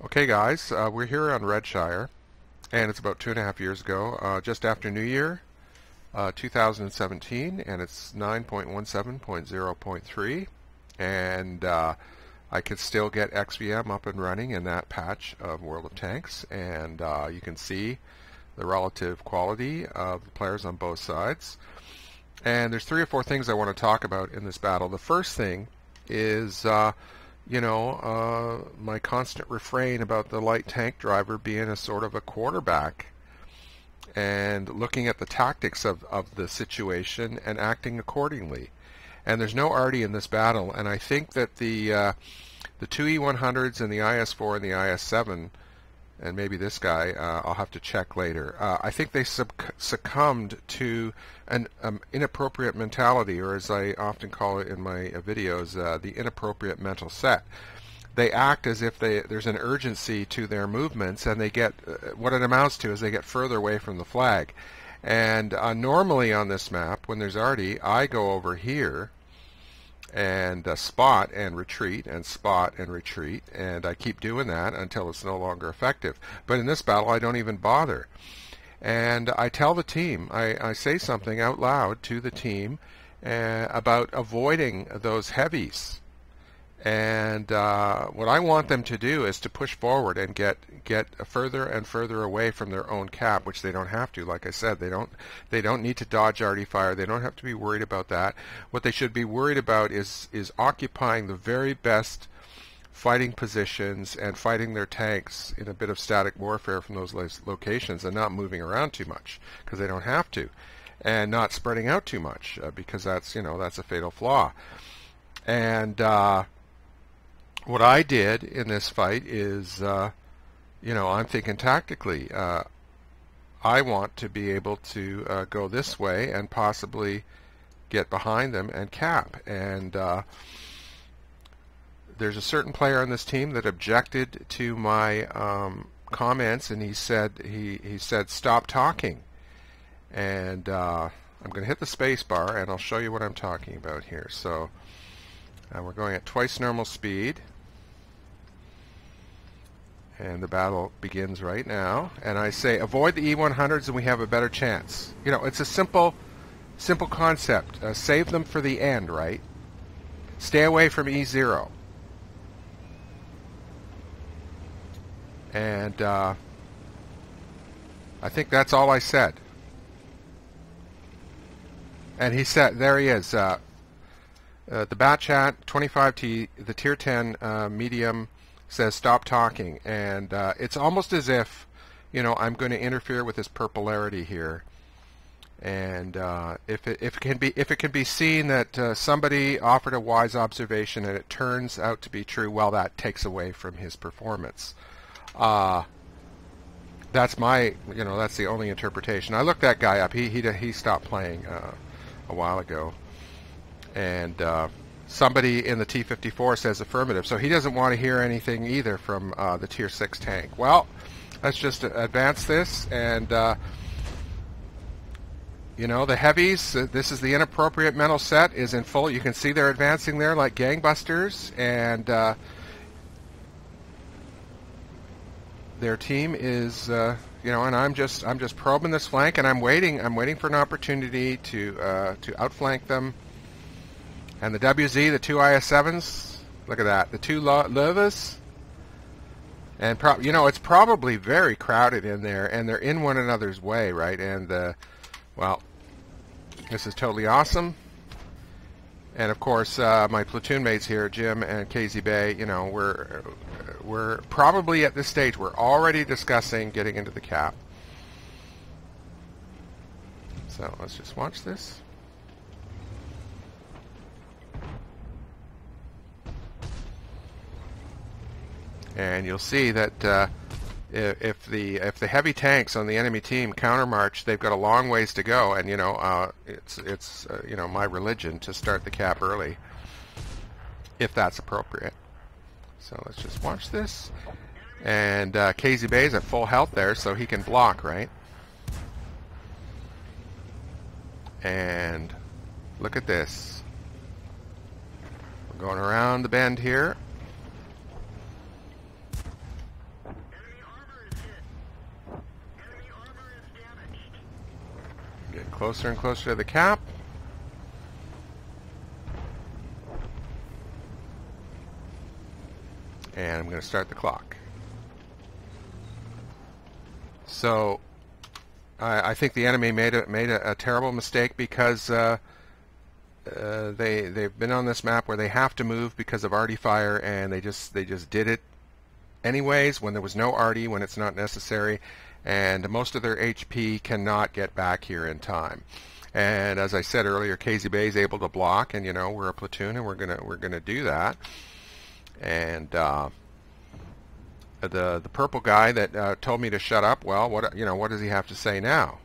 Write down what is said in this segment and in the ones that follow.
Okay, guys, we're here on Redshire, and it's about 2.5 years ago, just after New Year, 2017, and it's 9.17.0.3, and I could still get XVM up and running in that patch of World of Tanks, and you can see the relative quality of the players on both sides. And there's 3 or 4 things I want to talk about in this battle. The first thing is my constant refrain about the light tank driver being a sort of a quarterback and looking at the tactics of the situation and acting accordingly. And there's no arty in this battle, and I think that the 2 E100s and the IS-4 and the IS-7, and maybe this guy, I'll have to check later, I think they succumbed to an inappropriate mentality, or as I often call it in my videos, the inappropriate mental set. They act as if there's an urgency to their movements, and they get, what it amounts to is they get further away from the flag. And normally on this map, when there's arty, I go over here and spot and retreat and spot and retreat, and I keep doing that until it's no longer effective. But in this battle I don't even bother, and I tell the team, I say something out loud to the team about avoiding those heavies, and what I want them to do is to push forward and get further and further away from their own cap, which they don't have to. Like I said, they don't need to dodge arty fire. They don't have to be worried about that. What they should be worried about is occupying the very best fighting positions and fighting their tanks in a bit of static warfare from those locations, and not moving around too much because they don't have to, and not spreading out too much because that's a fatal flaw. And what I did in this fight is, I'm thinking tactically. I want to be able to go this way and possibly get behind them and cap. And there's a certain player on this team that objected to my comments, and he said stop talking. And I'm going to hit the space bar, and I'll show you what I'm talking about here. So we're going at twice normal speed. And the battle begins right now. And I say, avoid the E100s and we have a better chance. It's a simple concept. Save them for the end, right? Stay away from E0. And I think that's all I said. And he said, there he is. The bat chat, 25T, the tier 10 medium, says stop talking, and it's almost as if I'm going to interfere with his purpolarity here. And if it can be seen that somebody offered a wise observation and it turns out to be true, well, that takes away from his performance. That's that's the only interpretation. I looked that guy up. He stopped playing a while ago, and somebody in the T-54 says affirmative, so he doesn't want to hear anything either from the Tier 6 tank. Well, let's just advance this, and the heavies, this is the inappropriate mental set, is in full. You can see they're advancing there like gangbusters, and their team is, and I'm just probing this flank, and I'm waiting for an opportunity to outflank them. And the WZ, the 2 IS-7s, look at that, the 2 Levas, and it's probably very crowded in there, and they're in one another's way, right? And well, this is totally awesome. And of course, my platoon mates here, Jim and KZ Bay, we're probably at this stage, we're already discussing getting into the cap. So let's just watch this. And you'll see that if the heavy tanks on the enemy team countermarch, they've got a long ways to go. And it's my religion to start the cap early, if that's appropriate. So let's just watch this. And KZ Bay is at full health there, so he can block, right? And look at this. We're going around the bend here. Closer and closer to the cap. And I'm going to start the clock. So I think the enemy made a terrible mistake because they've been on this map where they have to move because of arty fire, and they just did it anyways when there was no arty, when it's not necessary, and most of their HP cannot get back here in time. And as I said earlier, KZB is able to block, and we're a platoon, and we're gonna do that. And the purple guy that told me to shut up, well, what does he have to say now?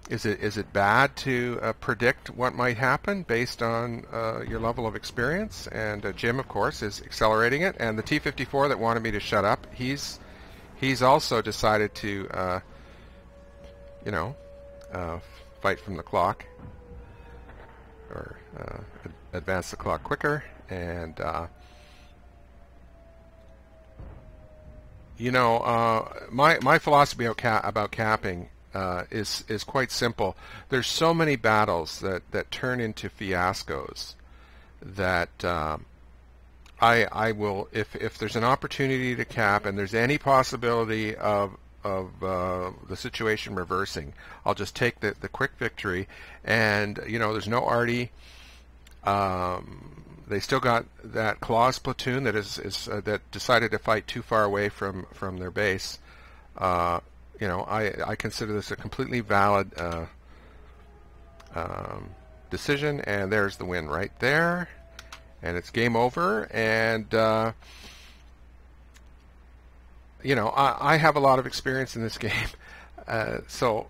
Is it bad to predict what might happen based on your level of experience? And Jim, of course, is accelerating it. And the T-54 that wanted me to shut up, he's also decided to fight from the clock, or advance the clock quicker. And my philosophy about capping is quite simple. There's so many battles that turn into fiascos that I will, if there's an opportunity to cap and there's any possibility of the situation reversing, I'll just take the quick victory. And there's no arty. They still got that Claws platoon that decided to fight too far away from their base. I consider this a completely valid decision, and there's the win right there, and it's game over. And I have a lot of experience in this game, so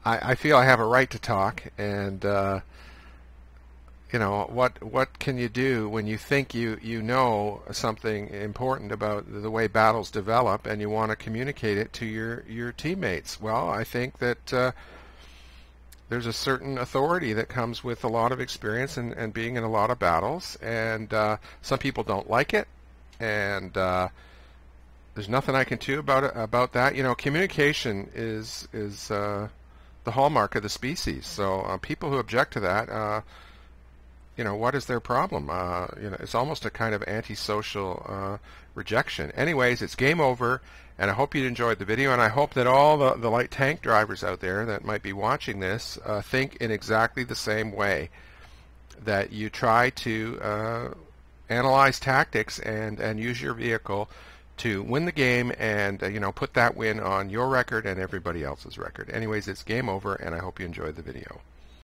I feel I have a right to talk. And what can you do when you think you know something important about the way battles develop, and you want to communicate it to your teammates? Well, I think that there's a certain authority that comes with a lot of experience and being in a lot of battles, and some people don't like it, and there's nothing I can do about that. Communication is the hallmark of the species. So people who object to that, what is their problem? It's almost a kind of antisocial rejection. Anyways, it's game over, and I hope you enjoyed the video, and I hope that all the light tank drivers out there that might be watching this think in exactly the same way, that you try to analyze tactics and use your vehicle to win the game, and put that win on your record and everybody else's record. Anyways, it's game over, and I hope you enjoyed the video.